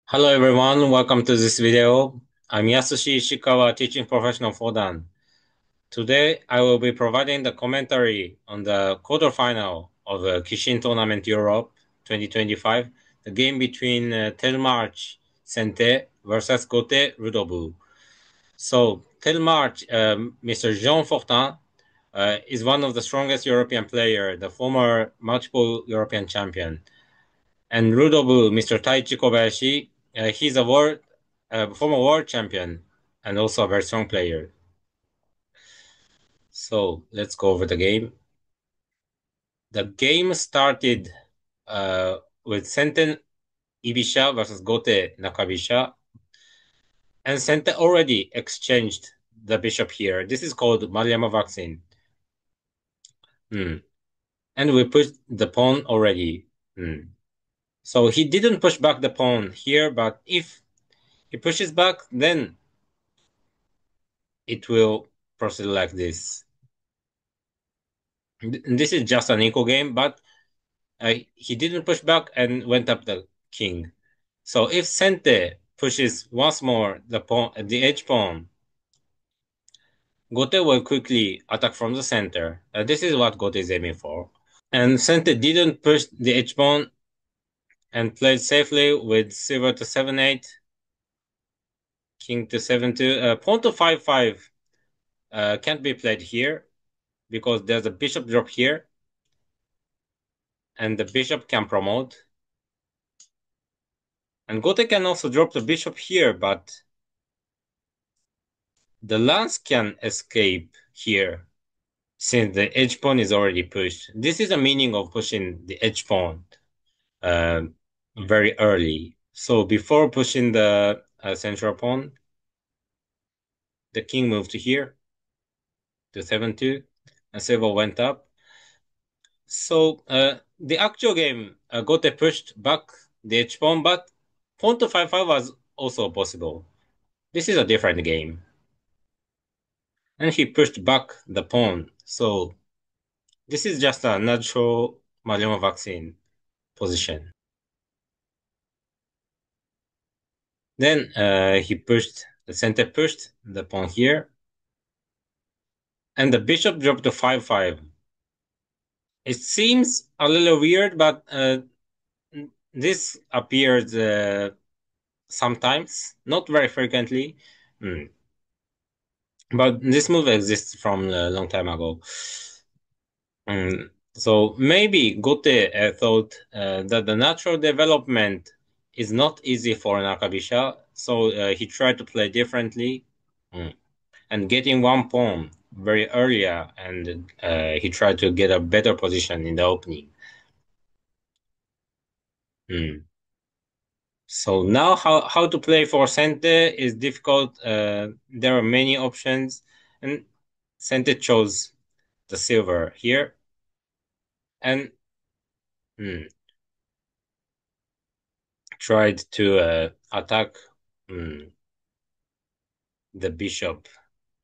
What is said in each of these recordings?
Hello everyone, welcome to this video. I'm Yasushi Ishikawa, teaching professional Fodan. Today I will be providing the commentary on the quarterfinal of the KISHIN Tournament Europe 2025, the game between Tellmarch Sente versus Gote rudobou. So Tellmarch, Mr. Jean Fortin, is one of the strongest European players, the former multiple European champion. And rudobou, Mr. Taichi Kobayashi, he's a former world champion and also a very strong player. So let's go over the game. The game started with Senten Ibisha versus Gote Nakabisha. And Senten already exchanged the bishop here. This is called Mariama vaccine. And we pushed the pawn already. So he didn't push back the pawn here, but if he pushes back, then it will proceed like this. This is just an equal game, but he didn't push back and went up the king. So if Sente pushes once more the edge pawn, Gote will quickly attack from the center. This is what Gote is aiming for. And Sente didn't push the edge pawn and played safely with silver to 7-8, king to 7-2. Pawn to 5-5 can't be played here because there's a bishop drop here. And the bishop can promote. And Gote can also drop the bishop here, but the lance can escape here since the edge pawn is already pushed. This is the meaning of pushing the edge pawn very early. So before pushing the central pawn, the king moved to here to 7-2, and silver went up. So the actual game, Gote pushed back the edge pawn, but pawn to 5-5 was also possible. This is a different game. And he pushed back the pawn. So this is just a natural Mariama vaccine position. Then the center pushed the pawn here. And the bishop dropped to 5-5. It seems a little weird, but this appears sometimes, not very frequently. But this move exists from a long time ago. So maybe Gote thought that the natural development is not easy for Nakabisha, so he tried to play differently and getting one pawn very earlier, and he tried to get a better position in the opening. So now how to play for Sente is difficult. There are many options, and Sente chose the silver here. And tried to attack the bishop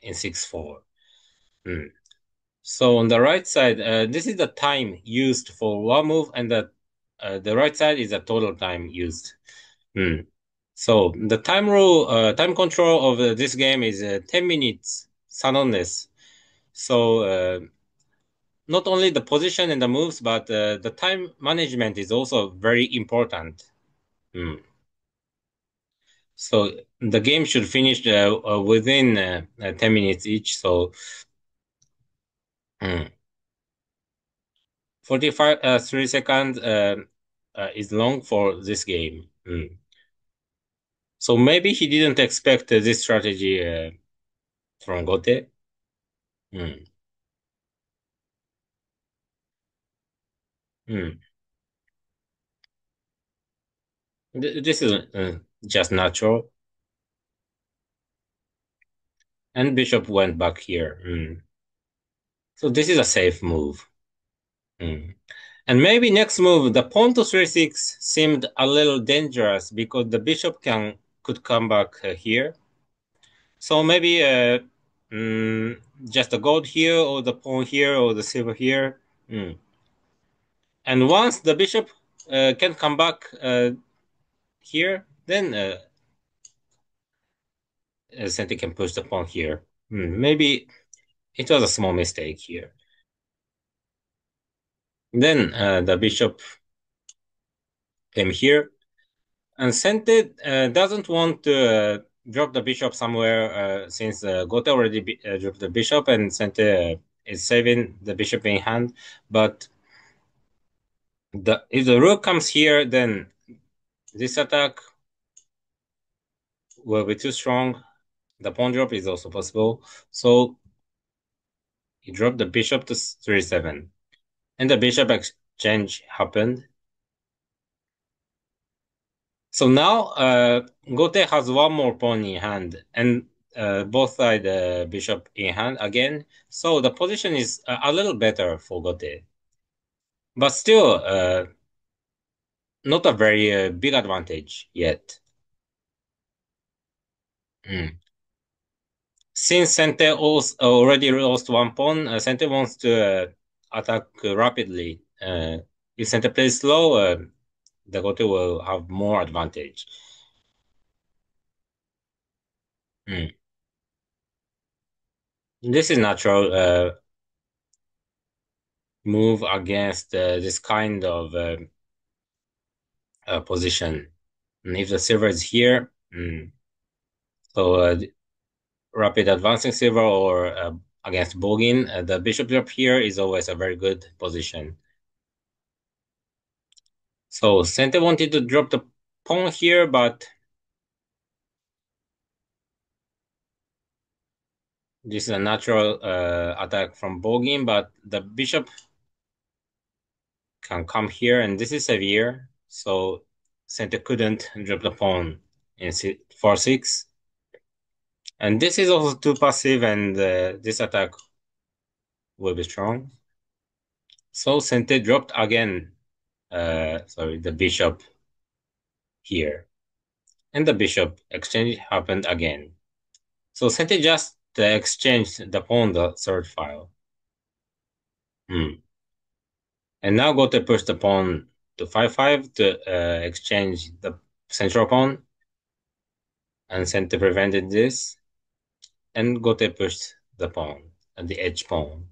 in 6-4. So on the right side, this is the time used for one move, and the right side is the total time used. So the time control of this game is 10 minutes, sanondes. So not only the position and the moves, but the time management is also very important. So the game should finish within 10 minutes each. So 45 3 seconds is long for this game. So maybe he didn't expect this strategy from Gote. This is just natural. And bishop went back here. So this is a safe move. And maybe next move, the pawn to 3-6 seemed a little dangerous because the bishop could come back here. So maybe just the gold here, or the pawn here, or the silver here. And once the bishop can come back here, Then Sente can push the pawn here. Maybe it was a small mistake here. Then the bishop came here, and Sente doesn't want to drop the bishop somewhere since Gote already dropped the bishop, and Sente is saving the bishop in hand. But if the rook comes here, then this attack will be too strong. The pawn drop is also possible. So he dropped the bishop to 3-7. And the bishop exchange happened. So now Gote has one more pawn in hand, and both side bishop in hand again. So the position is a little better for Gote. But still, not a very big advantage yet. Since Sente already lost one pawn, Sente wants to attack rapidly. If Sente plays slow, the Gote will have more advantage. This is natural move against this kind of position. And if the silver is here, so rapid advancing silver or against Bogin, the bishop drop here is always a very good position. So Sente wanted to drop the pawn here, but this is a natural attack from Bogin, but the bishop can come here, and this is severe, so Sente couldn't drop the pawn in 4-6. And this is also too passive, and this attack will be strong. So Sente dropped again, the bishop here. And the bishop exchange happened again. So Sente just exchanged the pawn, the third file. And now go to push the pawn to 5-5 to exchange the central pawn. And Sente prevented this. And Gote pushed the pawn, the edge pawn.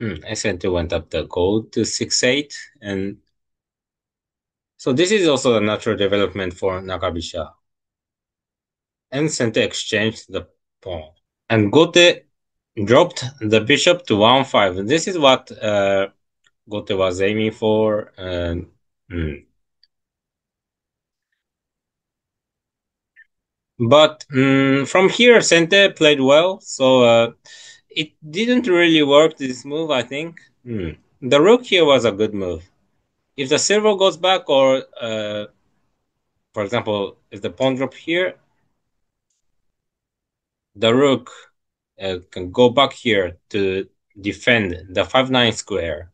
Sente went up the gold to 6-8. And so this is also a natural development for Nakabisha. And Sente exchanged the pawn. And Gote dropped the bishop to 1-5. This is what Gote was aiming for. But from here, Sente played well, so it didn't really work, this move, I think. The rook here was a good move. If the silver goes back, or for example, if the pawn drop here, the rook can go back here to defend the 5-9 square.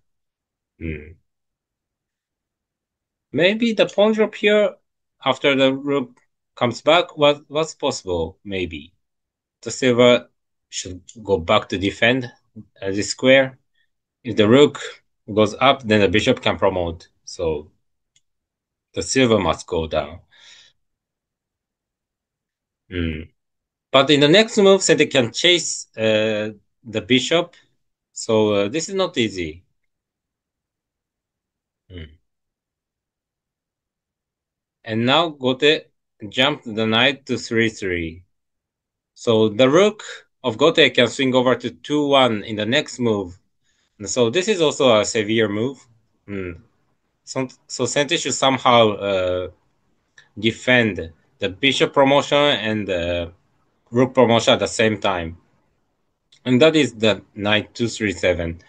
Maybe the pawn drop here after the rook comes back was possible, maybe. The silver should go back to defend this square. If the rook goes up, then the bishop can promote. So the silver must go down. But in the next move, Sente can chase the bishop. So this is not easy. And now Gote jumped the knight to 3-3. So the rook of Gote can swing over to 2-1 in the next move. So this is also a severe move. So Sente should somehow defend the bishop promotion and the rook promotion at the same time. And that is the knight to 3-7.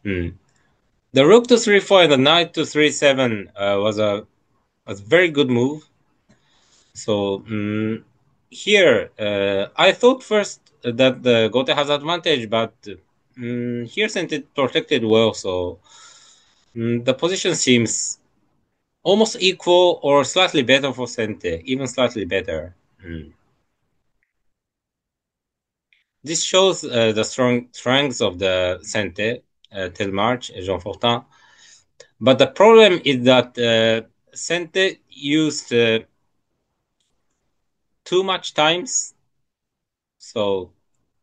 The rook to 3-4 and the knight to 3-7 was a very good move. So here, I thought first that the Gote has advantage, but here Sente protected well, so the position seems almost equal or slightly better for Sente, even slightly better. This shows the strengths of the Sente, Tellmarch, Jean Fortin. But the problem is that Sente used too much times. So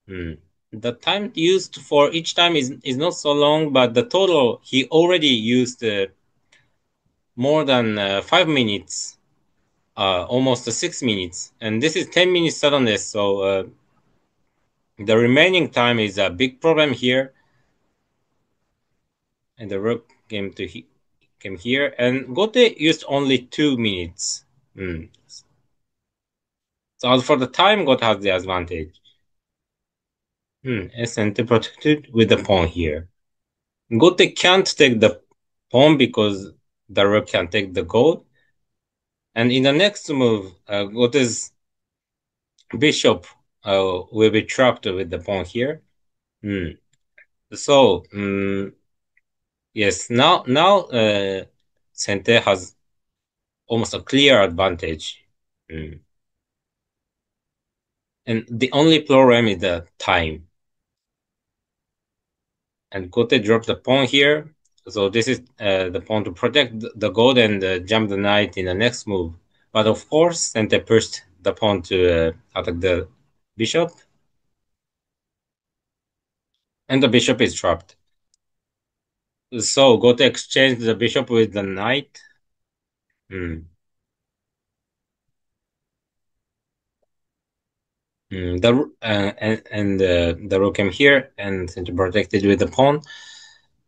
the time used for each time is not so long, but the total he already used more than 5 minutes, almost 6 minutes, and this is 10 minutes suddenness. So the remaining time is a big problem here, and the rook came here, and Gote used only 2 minutes. So as for the time, Gote has the advantage. And Sente protected with the pawn here. Gote can't take the pawn because the rook can take the gold. And in the next move, Gote's bishop will be trapped with the pawn here. So, yes, now Sente has almost a clear advantage. And the only problem is the time. And Gote dropped the pawn here. So this is the pawn to protect the gold and jump the knight in the next move. But of course, Sente pushed the pawn to attack the bishop. And the bishop is trapped. So Gote exchanged the bishop with the knight. The rook came here and Sente protected with the pawn.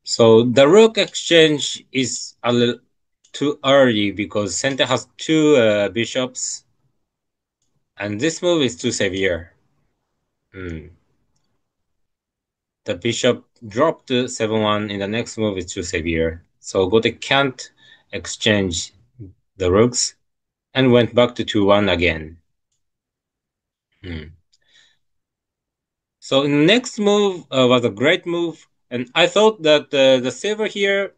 So the rook exchange is a little too early because Sente has two bishops, and this move is too severe. The bishop dropped to 7-1 in the next move is too severe. So Gote can't exchange the rooks and went back to 2-1 again. So in the next move was a great move, and I thought that the silver here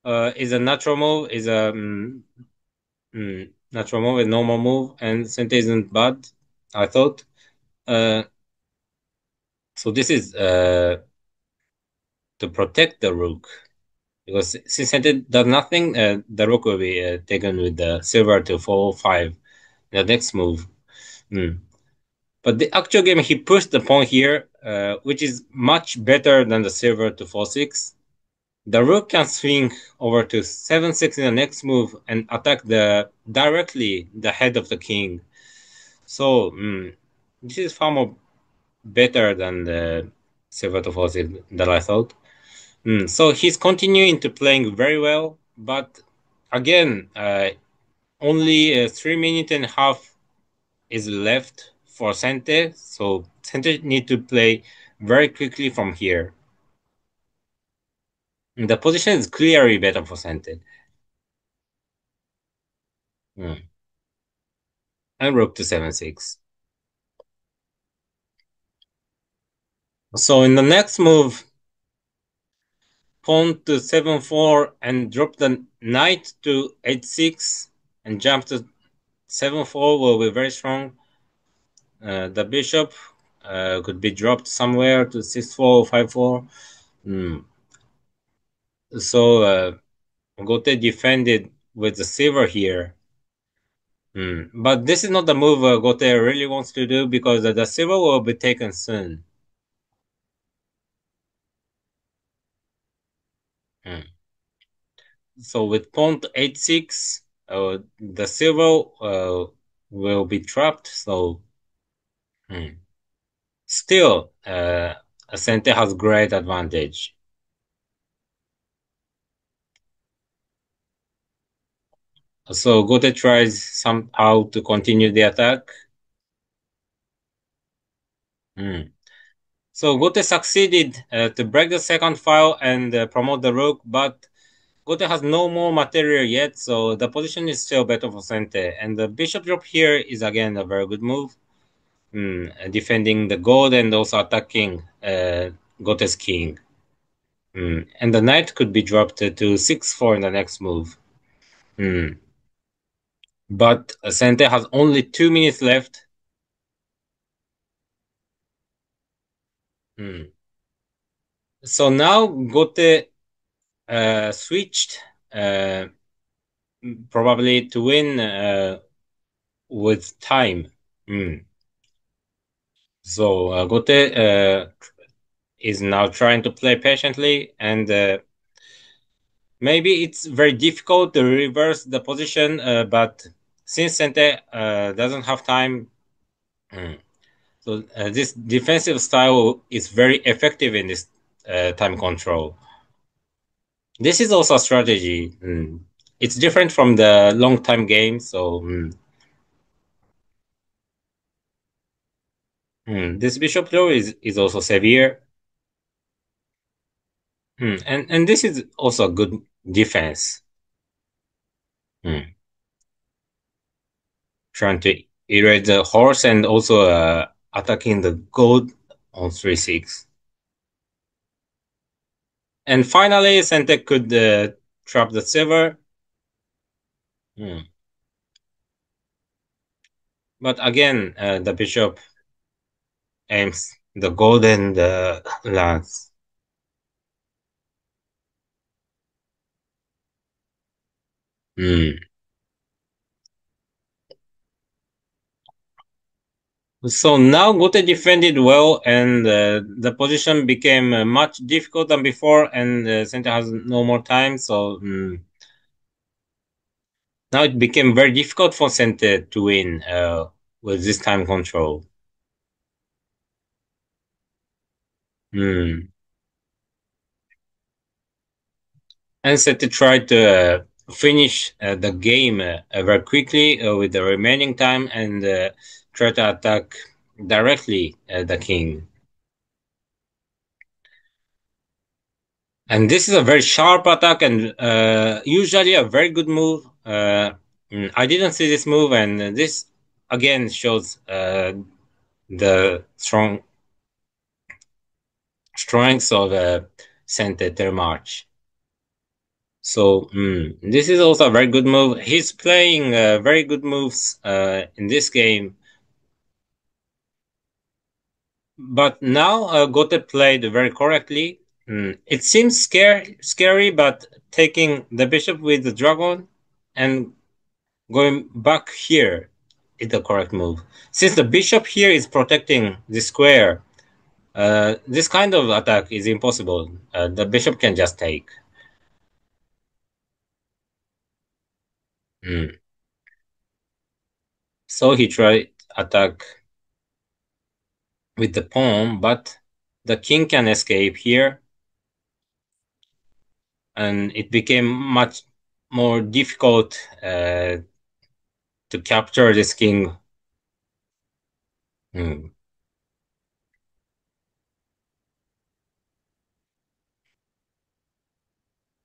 is a natural move, is a natural move, a normal move, and Sente isn't bad, I thought. So this is to protect the rook. Because since Sente does nothing, the rook will be taken with the silver to 4-5 the next move. But the actual game, he pushed the pawn here, which is much better than the silver to 4-6. The rook can swing over to 7-6 in the next move and attack directly the head of the king. So this is far more better than the silver to 4-6 that I thought. So he's continuing to playing very well, but again, only 3 minutes and a half is left for Sente, so Sente need to play very quickly from here. The position is clearly better for Sente. And rook to 7-6. So in the next move, pawn to 7-4 and drop the knight to 8-6 and jump to 7-4 will be very strong. The bishop could be dropped somewhere to 6-4, 5-4. So Gote defended with the silver here. But this is not the move Gote really wants to do because the silver will be taken soon. So with pawn to 8-6, the silver will be trapped. So still, Sente has great advantage. So Gote tries somehow to continue the attack. So Gote succeeded to break the second file and promote the rook, but Gote has no more material yet, so the position is still better for Sente. And the bishop drop here is again a very good move, defending the gold and also attacking Gote's king. And the knight could be dropped to 6-4 in the next move. But Sente has only 2 minutes left. So now Gote switched uh, probably to win with time. Mm. So Gote is now trying to play patiently, and maybe it's very difficult to reverse the position, but since Sente doesn't have time, mm, so this defensive style is very effective in this time control. This is also a strategy. It's different from the long time game, so this bishop row is also severe. And this is also a good defense. Hmm. Trying to erase the horse and also attacking the gold on 3-6. And finally, Sente could trap the silver. Hmm. But again, the bishop aims the golden lance. Hmm. So now Gote defended well, and the position became much difficult than before, and Sente has no more time. So now it became very difficult for Sente to win with this time control. Hmm. And Sente tried to finish the game very quickly with the remaining time and try to attack directly the king. And this is a very sharp attack and usually a very good move. I didn't see this move, and this again shows the strengths of Sente Tellmarch. So this is also a very good move. He's playing very good moves in this game. But now Gote played very correctly. It seems scary, but taking the bishop with the dragon and going back here is the correct move. Since the bishop here is protecting the square, this kind of attack is impossible. The bishop can just take. Mm. So he tried attack with the pawn, but the king can escape here, and it became much more difficult to capture this king. Mm.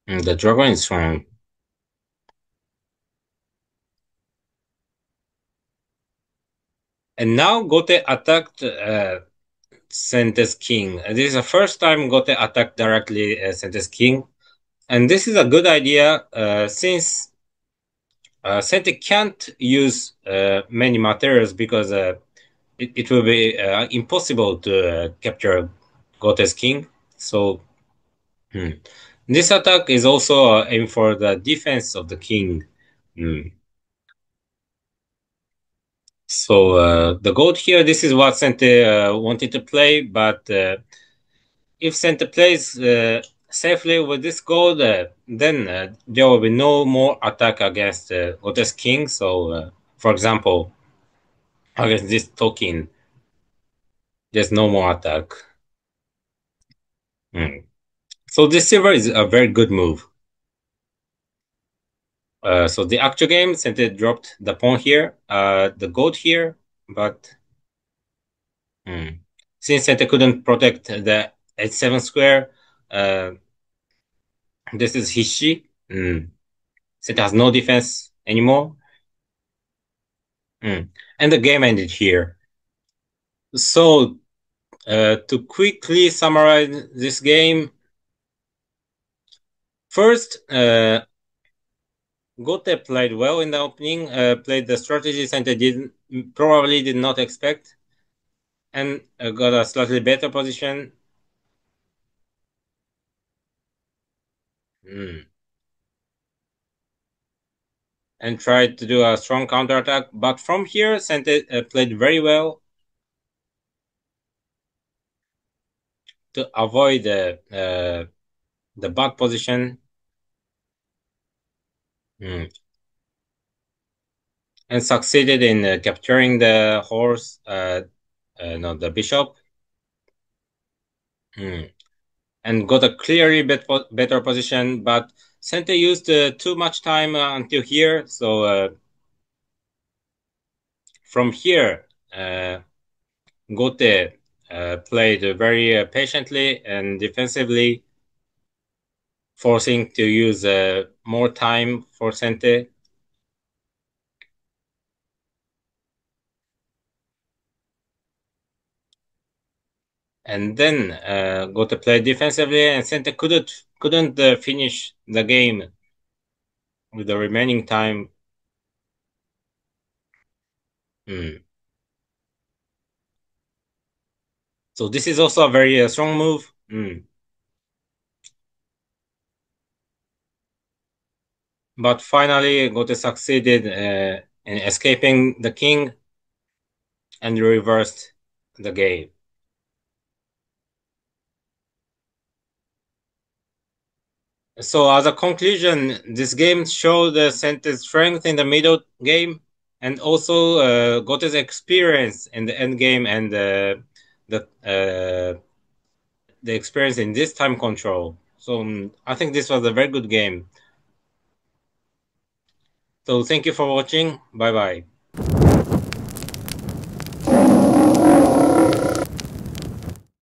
The dragon is strong. And now Gote attacked Sente's king. This is the first time Gote attacked directly Sente's king. And this is a good idea since Sente can't use many materials because it will be impossible to capture Gote's king. So hmm. This attack is also aimed for the defense of the king. Hmm. So the gold here, this is what Sente wanted to play, but if Sente plays safely with this gold, then there will be no more attack against Gote's king. So, for example, against this token, there's no more attack. Hmm. So this silver is a very good move. So the actual game, Sente dropped the pawn here, the gold here, but since Sente couldn't protect the h7 square, uh, this is Hishi. Sente has no defense anymore. And the game ended here. So, to quickly summarize this game, first, Gote played well in the opening, played the strategy Sente probably did not expect, and got a slightly better position. Mm. And tried to do a strong counterattack. But from here, Sente played very well to avoid the back position. Mm. And succeeded in capturing the horse, no, the bishop. Mm. And got a clearly better position. But Sente used too much time until here. So from here, Gote played very patiently and defensively, forcing to use more time for Sente. And then Gote played defensively, and Sente couldn't finish the game with the remaining time. Mm. So this is also a very strong move. Mm. But finally, Gote succeeded in escaping the king and reversed the game. So as a conclusion, this game showed Sente's strength in the middle game and also Gote's experience in the end game and the experience in this time control. So I think this was a very good game. So thank you for watching. Bye bye.